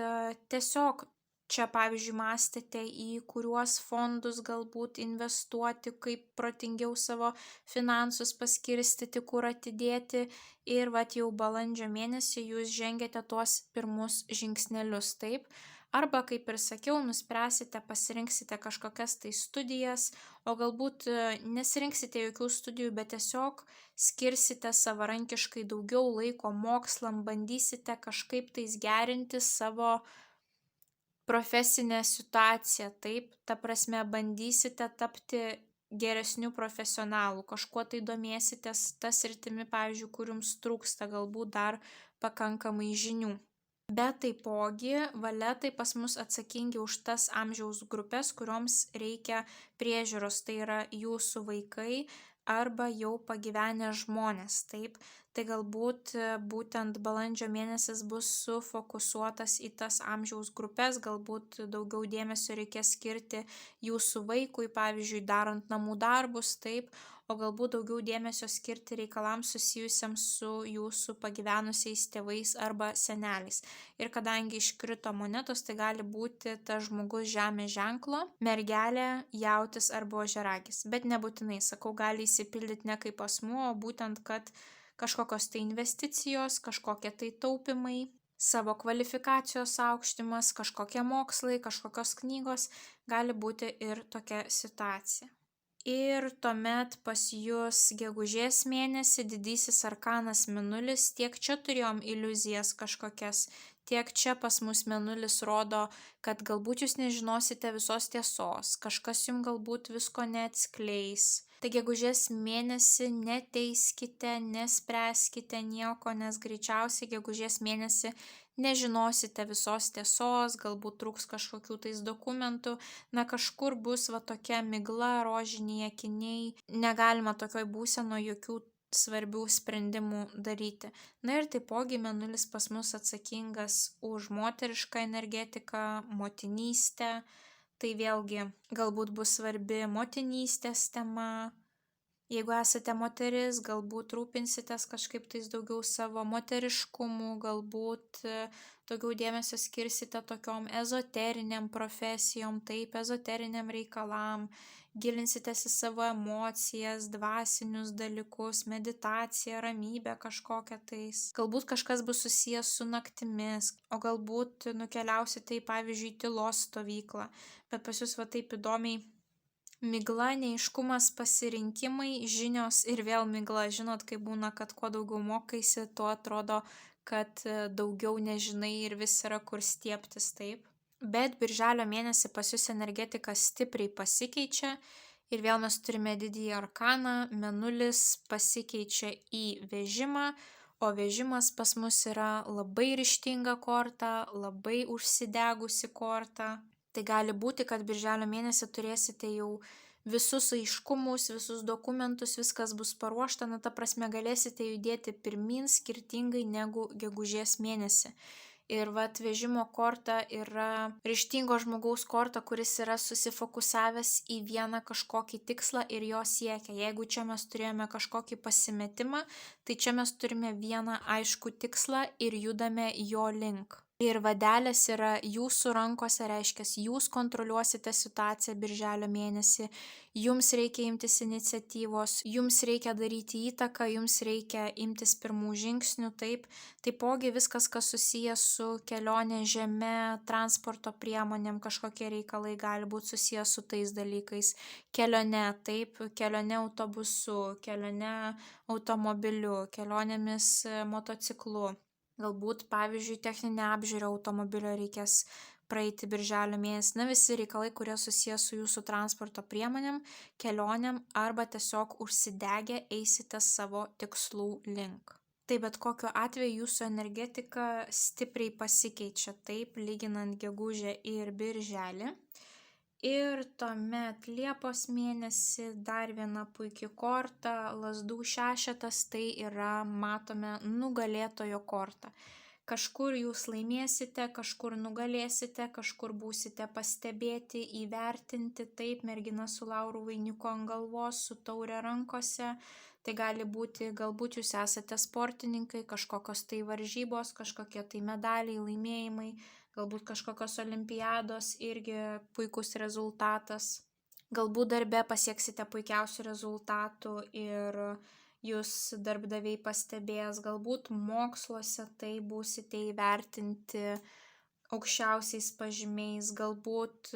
tiesiog čia, pavyzdžiui, mąstėte, į kuriuos fondus galbūt investuoti, kaip protingiau savo finansus paskirstyti, kur atidėti ir jau balandžio mėnesį jūs žengiate tuos pirmus žingsnelius, taip. Arba, kaip ir sakiau, nuspręsite, pasirinksite kažkokias tai studijas, o galbūt nesirinksite jokių studijų, bet tiesiog skirsite savarankiškai daugiau laiko mokslam, bandysite kažkaip tais gerinti savo profesinę situaciją, taip, ta prasme, bandysite tapti geresnių profesionalų, kažkuo tai domėsitės tas sritimi, pavyzdžiui, kur jums trūksta galbūt dar pakankamai žinių. Bet taipogi valetai pas mus atsakingi už tas amžiaus grupės, kurioms reikia priežiūros, tai yra jūsų vaikai arba jau pagyvenę žmonės, taip. Tai galbūt būtent balandžio mėnesis bus sufokusuotas į tas amžiaus grupės, galbūt daugiau dėmesio reikės skirti jūsų vaikui, pavyzdžiui, darant namų darbus, taip, o galbūt daugiau dėmesio skirti reikalams susijusiams su jūsų pagyvenusiais tėvais arba seneliais. Ir kadangi iškrito monetos, tai gali būti tas žmogus žemės ženklo, mergelė, jautis arba ožiaragis. Bet nebūtinai, sakau, gali įsipildyti ne kaip asmuo, o būtent, kad kažkokios tai investicijos, kažkokie tai taupimai, savo kvalifikacijos aukštimas, kažkokie mokslai, kažkokios knygos, gali būti ir tokia situacija. Ir tuomet pas jūs gegužės mėnesį didysis arkanas mėnulis, tiek čia turėjom iliuzijas kažkokias, tiek čia pas mus mėnulis rodo, kad galbūt jūs nežinosite visos tiesos, kažkas jums galbūt visko neatskleis. Tai gegužės mėnesį neteiskite, nespręskite nieko, nes greičiausiai gegužės mėnesį nežinosite visos tiesos, galbūt trūks kažkokių tais dokumentų, na kažkur bus tokia migla, rožiniai akiniai, negalima tokioj būsenoje jokių svarbių sprendimų daryti. Na ir taipogi mėnulis pas mus atsakingas už moterišką energetiką, motinystę, tai vėlgi galbūt bus svarbi motinystės tema. Jeigu esate moteris, galbūt rūpinsitės kažkaip tais daugiau savo moteriškumu, galbūt daugiau dėmesio skirsite tokiom ezoteriniam profesijom, taip, ezoteriniam reikalam, gilinsitės į savo emocijas, dvasinius dalykus, meditaciją, ramybę kažkokią tais. Galbūt kažkas bus susijęs su naktimis, o galbūt nukeliausite į, pavyzdžiui, tylos stovyklą, bet pas jūs taip įdomiai Migla, neiškumas, pasirinkimai, žinios ir vėl migla. Žinot, kai būna, kad kuo daugiau mokaisi, tuo atrodo, kad daugiau nežinai ir vis yra kur stiebtis, taip. Bet birželio mėnesį pas jūs energetika stipriai pasikeičia ir vėl mes turime didįjį arkaną, mėnulis pasikeičia į vežimą, o vežimas pas mus yra labai ryžtinga korta, labai užsidegusi korta. Tai gali būti, kad birželio mėnesį turėsite jau visus aiškumus, visus dokumentus, viskas bus paruošta, ta prasme galėsite judėti pirmin skirtingai negu gegužės mėnesį. Ir vežimo korta yra ryžtingo žmogaus korta, kuris yra susifokusavęs į vieną kažkokį tikslą ir jo siekia. Jeigu čia mes turėjome kažkokį pasimetimą, tai čia mes turime vieną aiškų tikslą ir judame jo link. Ir vadelės yra jūsų rankose, reiškia, jūs kontroliuosite situaciją birželio mėnesį, jums reikia imtis iniciatyvos, jums reikia daryti įtaką, jums reikia imtis pirmų žingsnių, taip. Taipogi viskas, kas susijęs su kelionė žeme, transporto priemonėm, kažkokie reikalai gali būti susijęs su tais dalykais. Kelione, taip, kelione autobusu, kelione automobiliu, kelionėmis motociklu. Galbūt, pavyzdžiui, techninę apžiūrą automobilio reikės praeiti birželio mėnesį. Visi reikalai, kurie susijęs su jūsų transporto priemonėm, kelionėm arba tiesiog užsidegę eisite savo tikslų link. Tai bet kokiu atveju jūsų energetika stipriai pasikeičia, taip, lyginant gegužę ir birželį. Ir tuomet Liepos mėnesį dar viena puikia korta, lazdų šešetas, tai yra, matome, nugalėtojo korta. Kažkur jūs laimėsite, kažkur nugalėsite, kažkur būsite pastebėti, įvertinti, taip, mergina su laurų vainiku ant galvos, su taure rankose. Tai gali būti, galbūt jūs esate sportininkai, kažkokios tai varžybos, kažkokie tai medaliai, laimėjimai, galbūt kažkokios olimpiados irgi puikus rezultatas. Galbūt darbe pasieksite puikiausių rezultatų ir jūs darbdaviai pastebės, galbūt moksluose tai būsite įvertinti aukščiausiais pažymiais, galbūt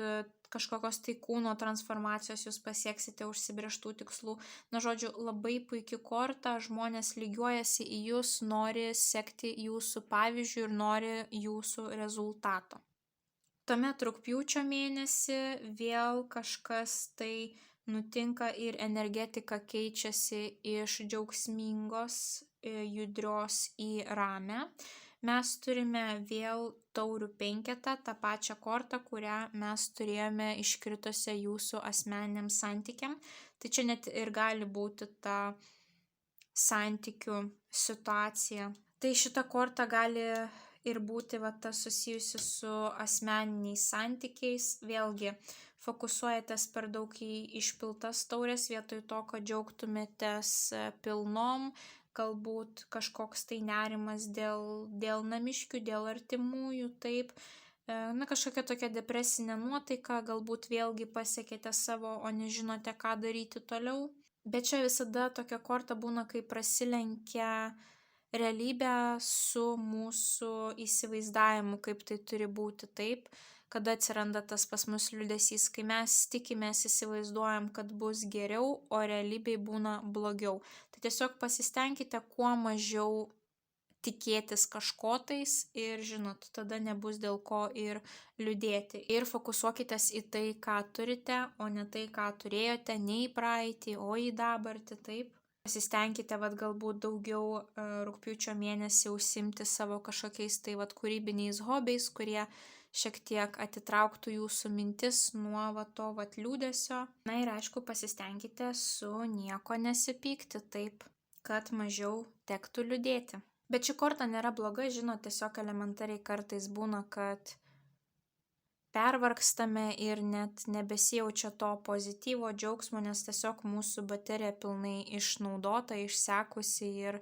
kažkokios tai kūno transformacijos jūs pasieksite užsibrėžtų tikslų. Žodžiu, labai puikia korta, žmonės lygiuojasi į jūs, nori sekti jūsų pavyzdžių ir nori jūsų rezultato. Tuomet rugpjūčio mėnesį vėl kažkas tai nutinka ir energetika keičiasi iš džiaugsmingos, judrios į ramę. Mes turime vėl taurių penketą, tą pačią kortą, kurią mes turėjome iškritusią jūsų asmeniniam santykiam. Tai čia net ir gali būti ta santykių situacija. Tai šita korta gali ir būti ta susijusi su asmeniniais santykiais. Vėlgi, fokusuojatės per daug į išpiltas taurės vietoj to, kad džiaugtumėtės pilnom, galbūt kažkoks tai nerimas dėl namiškių, dėl artimųjų, taip. Kažkokia tokia depresinė nuotaika, galbūt vėlgi pasiekėte savo, o nežinote, ką daryti toliau. Bet čia visada tokia korta būna, kai prasilenkia realybę su mūsų įsivaizdavimu, kaip tai turi būti, taip, kada atsiranda tas pas mus liūdesys, kai mes tikimės, įsivaizduojam, kad bus geriau, o realybėj būna blogiau. Tai tiesiog pasistengkite kuo mažiau tikėtis kažkotais ir žinot, tada nebus dėl ko ir liūdėti. Ir fokusuokitės į tai, ką turite, o ne tai, ką turėjote, ne į praeitį, o į dabartį, taip. Pasistengkite galbūt daugiau rugpjūčio mėnesį užsiimti savo kažkokiais tai kūrybiniais hobiais, kurie šiek tiek atitrauktų jūsų mintis nuo to liūdesio. Ir aišku, pasistengkite su nieko nesipykti, taip, kad mažiau tektų liūdėti. Bet ši korta nėra bloga, žinot, tiesiog elementariai kartais būna, kad pervargstame ir net nebesijaučia to pozityvo džiaugsmo, nes tiesiog mūsų baterija pilnai išnaudota, išsekusi ir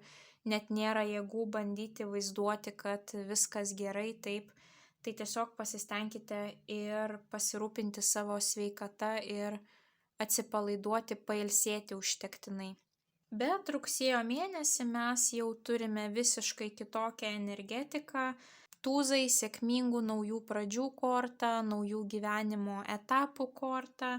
net nėra jėgų bandyti vaizduoti, kad viskas gerai, taip. Tai tiesiog pasistengkite ir pasirūpinti savo sveikata ir atsipalaiduoti, pailsėti užtektinai. Bet rugsėjo mėnesį mes jau turime visiškai kitokią energetiką. Tūzai, sėkmingų naujų pradžių korta, naujų gyvenimo etapų korta.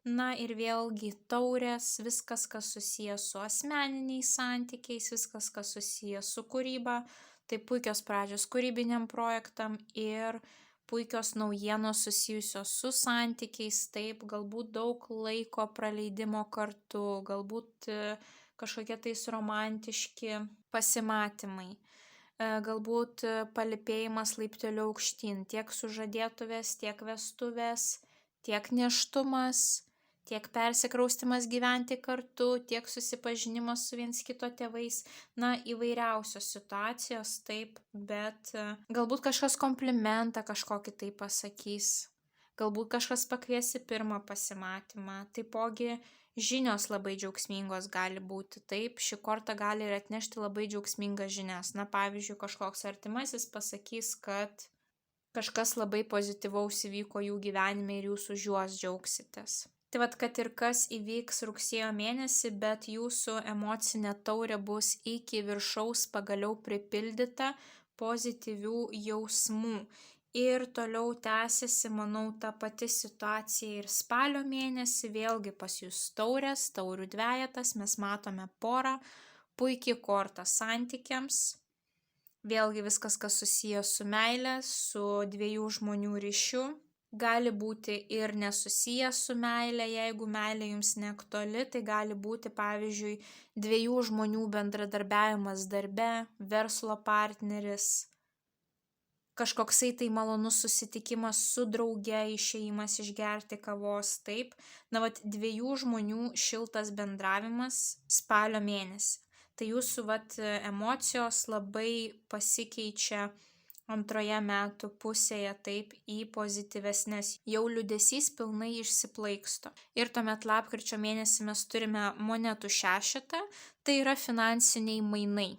Na ir vėlgi taurės, viskas, kas susijęs su asmeniniais santykiais, viskas, kas susijęs su kūryba, tai puikios pradžios kūrybiniam projektam ir puikios naujienos susijusios su santykiais, taip, galbūt daug laiko praleidimo kartu, galbūt kažkokie tais romantiški pasimatymai, galbūt palipėjimas laipteliu aukštyn, tiek sužadėtuvės, tiek vestuvės, tiek nėštumas, tiek persikraustymas gyventi kartu, tiek susipažinimas su viens kito tėvais, na, įvairiausios situacijos, taip, bet galbūt kažkas komplimentą kažkokį tai pasakys, galbūt kažkas pakvies į pirmą pasimatymą, taipogi žinios labai džiaugsmingos gali būti, taip, ši korta gali ir atnešti labai džiaugsmingas žinias, na, pavyzdžiui, kažkoks artimasis pasakys, kad kažkas labai pozityvaus įvyko jų gyvenime ir jūs už juos džiaugsitės. Tai vat, kad ir kas įvyks rugsėjo mėnesį, bet jūsų emocinė taurė bus iki viršaus pagaliau pripildyta pozityvių jausmų. Ir toliau tęsiasi, manau, ta pati situacija ir spalio mėnesį, vėlgi pas jūs taurės, taurių dvejetas, mes matome porą, puikiai korta santykiams. Vėlgi viskas, kas susijęs su meile, su dviejų žmonių ryšiu. Gali būti ir nesusijęs su meile, jeigu meilė jums neaktuali, tai gali būti, pavyzdžiui, dviejų žmonių bendradarbiavimas darbe, verslo partneris, kažkoksai tai malonus susitikimas su drauge, išėjimas išgerti kavos, taip. Na, vat, dviejų žmonių šiltas bendravimas spalio mėnesį. Tai jūsų, vat, emocijos labai pasikeičia antroje metų pusėje, taip, į pozityvesnės, jau liūdesys pilnai išsiplaiksto. Ir tuomet lapkričio mėnesį mes turime monetų šešetą, tai yra finansiniai mainai.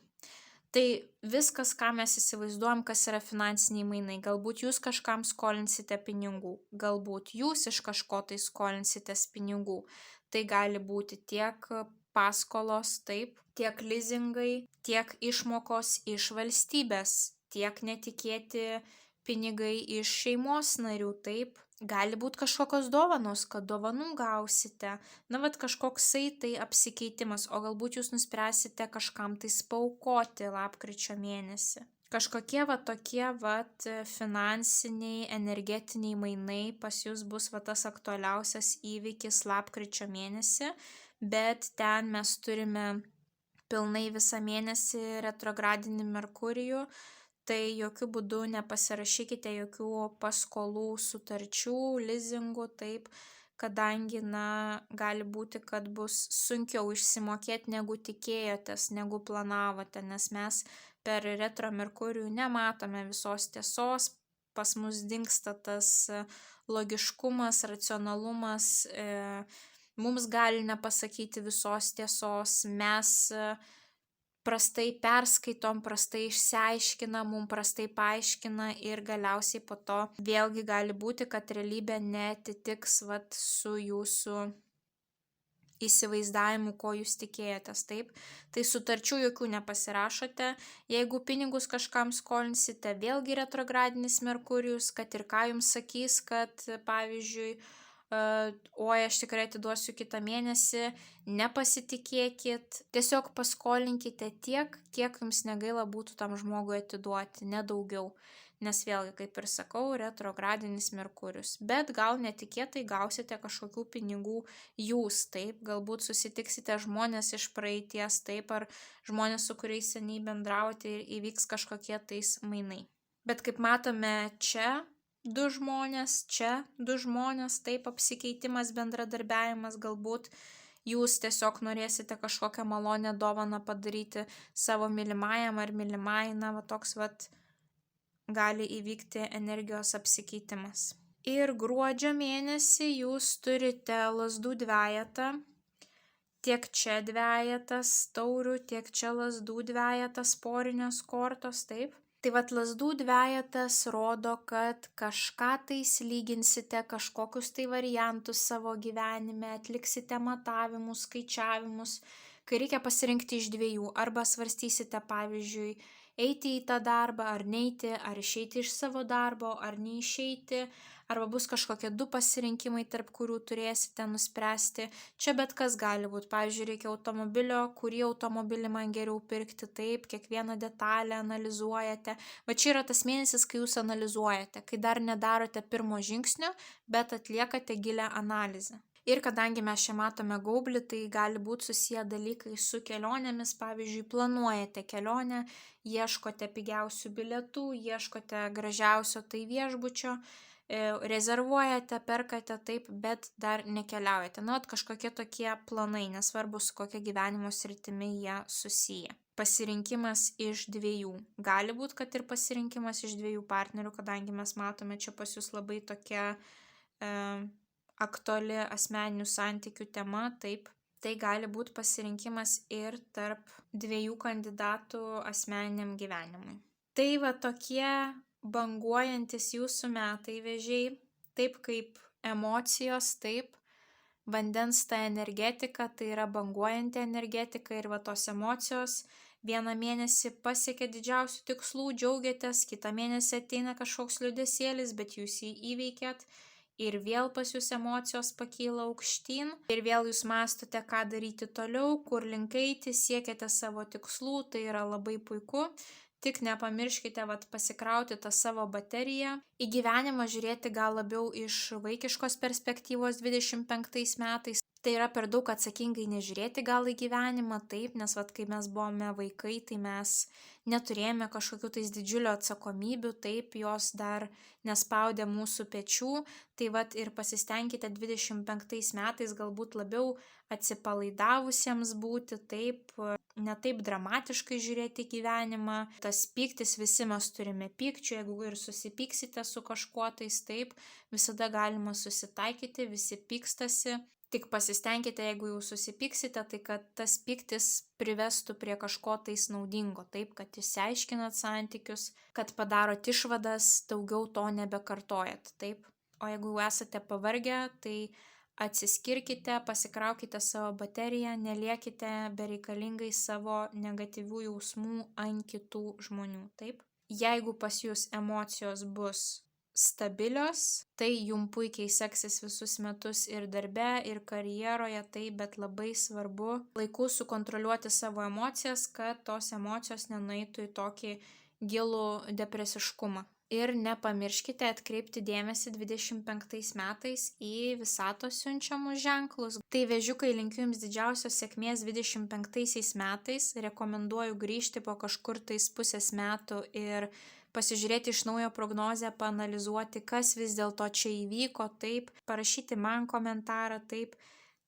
Tai viskas, ką mes įsivaizduojam, kas yra finansiniai mainai. Galbūt jūs kažkam skolinsite pinigų, galbūt jūs iš kažko tai skolinsitės pinigų. Tai gali būti tiek paskolos, taip, tiek lizingai, tiek išmokos iš valstybės, tiek netikėti pinigai iš šeimos narių, taip. Gali būti kažkokios dovanos, kad dovanų gausite, na, vat kažkoksai tai apsikeitimas, o galbūt jūs nuspręsite kažkam tai paaukoti lapkričio mėnesį. Kažkokie va tokie vat finansiniai, energetiniai mainai pas jūs bus va tas aktualiausias įvykis lapkričio mėnesį, bet ten mes turime pilnai visą mėnesį retrogradinį Merkurijų. Tai jokių būdų nepasirašykite jokių paskolų, sutarčių, lizingų, taip, kadangi, na, gali būti, kad bus sunkiau išsimokėti, negu tikėjotės, negu planavote, nes mes per retro Merkurijų nematome visos tiesos, pas mus dingsta tas logiškumas, racionalumas, mums gali nepasakyti visos tiesos, mes prastai perskaitom, prastai išsiaiškina, mums prastai paaiškina ir galiausiai po to vėlgi gali būti, kad realybė neatitiks vat su jūsų įsivaizdavimu, ko jūs tikėjotės, taip. Tai sutarčių jokių nepasirašote, jeigu pinigus kažkam skolinsite, vėlgi retrogradinis Merkurijus, kad ir ką jums sakys, kad pavyzdžiui, oi, aš tikrai atiduosiu kitą mėnesį, nepasitikėkit, tiesiog paskolinkite tiek, kiek jums negaila būtų tam žmogui atiduoti, nedaugiau, nes vėlgi, kaip ir sakau, retrogradinis Merkurijus, bet gal netikėtai gausite kažkokių pinigų jūs, taip, galbūt susitiksite žmonės iš praeities, taip, ar žmonės, su kuriais seniai bendrauti ir įvyks kažkokie tais mainai. Bet kaip matome čia, du žmonės, taip, apsikeitimas, bendradarbiavimas, galbūt jūs tiesiog norėsite kažkokią malonę dovaną padaryti savo mylimajam ar mylimai, na, va toks vat gali įvykti energijos apsikeitimas. Ir gruodžio mėnesį jūs turite lazdų dvejetą, tiek čia dvejetas taurių, tiek čia lazdų dvejetas porinės kortos, taip. Tai vat lazdų dvejetas rodo, kad kažką tais lyginsite, kažkokius tai variantus savo gyvenime, atliksite matavimus, skaičiavimus, kai reikia pasirinkti iš dviejų, arba svarstysite, pavyzdžiui, eiti į tą darbą, ar neiti, ar išeiti iš savo darbo, ar neišeiti, arba bus kažkokie 2 pasirinkimai, tarp kurių turėsite nuspręsti. Čia bet kas gali būti. Pavyzdžiui, reikia automobilio, kurį automobilį man geriau pirkti, taip, kiekvieną detalę analizuojate. Va čia yra tas mėnesis, kai jūs analizuojate, kai dar nedarote pirmo žingsnio, bet atliekate gilią analizę. Ir kadangi mes čia matome gaublį, tai gali būti susiję dalykai su kelionėmis. Pavyzdžiui, planuojate kelionę, ieškote pigiausių bilietų, ieškote gražiausio tai viešbučio, rezervuojate, perkate taip, bet dar nekeliaujate. Na, kažkokie tokie planai, nesvarbu su kokia gyvenimo sritimi jie susiję. Pasirinkimas iš 2. Gali būti, kad ir pasirinkimas iš 2 partnerių, kadangi mes matome čia pas jūs labai tokia aktuali asmeninių santykių tema, taip. Tai gali būti pasirinkimas ir tarp 2 kandidatų asmeniniam gyvenimui. Tai va tokie banguojantis jūsų metai, Vėžiai, taip kaip emocijos, taip, vandens ta energetika, tai yra banguojanti energetika ir va tos emocijos. Vieną mėnesį pasiekia didžiausių tikslų, džiaugiatės, kitą mėnesį ateina kažkoks liūdesėlis, bet jūs jį įveikėt. Ir vėl pas jūs emocijos pakyla aukštyn, ir vėl jūs mąstote, ką daryti toliau, kur link eiti, siekiate savo tikslų, tai yra labai puiku. Tik nepamirškite pasikrauti tą savo bateriją. Į gyvenimą žiūrėti gal labiau iš vaikiškos perspektyvos 25 metais. Tai yra per daug atsakingai nežiūrėti gal į gyvenimą, taip, nes kai mes buvome vaikai, tai mes neturėjome kažkokių tais didžiulio atsakomybių, taip, jos dar nespaudė mūsų pečių, tai ir pasistengkite 25 metais galbūt labiau atsipalaidavusiems būti, taip, ne taip dramatiškai žiūrėti į gyvenimą. Tas pyktis, visi mes turime pykčių, jeigu ir susipyksite su kažkuo tais, taip, visada galima susitaikyti, visi pykstasi. Tik pasistengkite, jeigu jau susipyksite, tai kad tas pyktis privestų prie kažko tais naudingo, taip, kad išsiaiškinat santykius, kad padarot išvadas, daugiau to nebekartojat, taip. O jeigu jau esate pavargę, tai atsiskirkite, pasikraukite savo bateriją, neliekite bereikalingai savo negatyvių jausmų ant kitų žmonių, taip. Jeigu pas jūs emocijos bus stabilios, tai jum puikiai seksis visus metus ir darbe, ir karjeroje, tai bet labai svarbu laiku sukontroliuoti savo emocijas, kad tos emocijos nenueitų į tokį gilų depresiškumą. Ir nepamirškite atkreipti dėmesį 25 metais į visatos siunčiamus ženklus. Tai Vėžiukai, linkiu jums didžiausios sėkmės 25 metais. Rekomenduoju grįžti po kažkur tais pusės metų ir pasižiūrėti iš naujo prognozę, paanalizuoti, kas vis dėlto čia įvyko, taip, parašyti man komentarą, taip,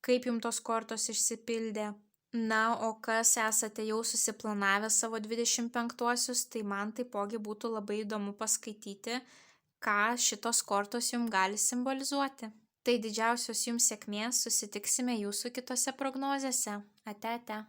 kaip jums tos kortos išsipildė. Na, o kas esate jau susiplanavę savo 25-uosius, tai man taipogi būtų labai įdomu paskaityti, ką šitos kortos jums gali simbolizuoti. Tai didžiausios jums sėkmės, susitiksime jūsų kitose prognozėse. Ate, ate.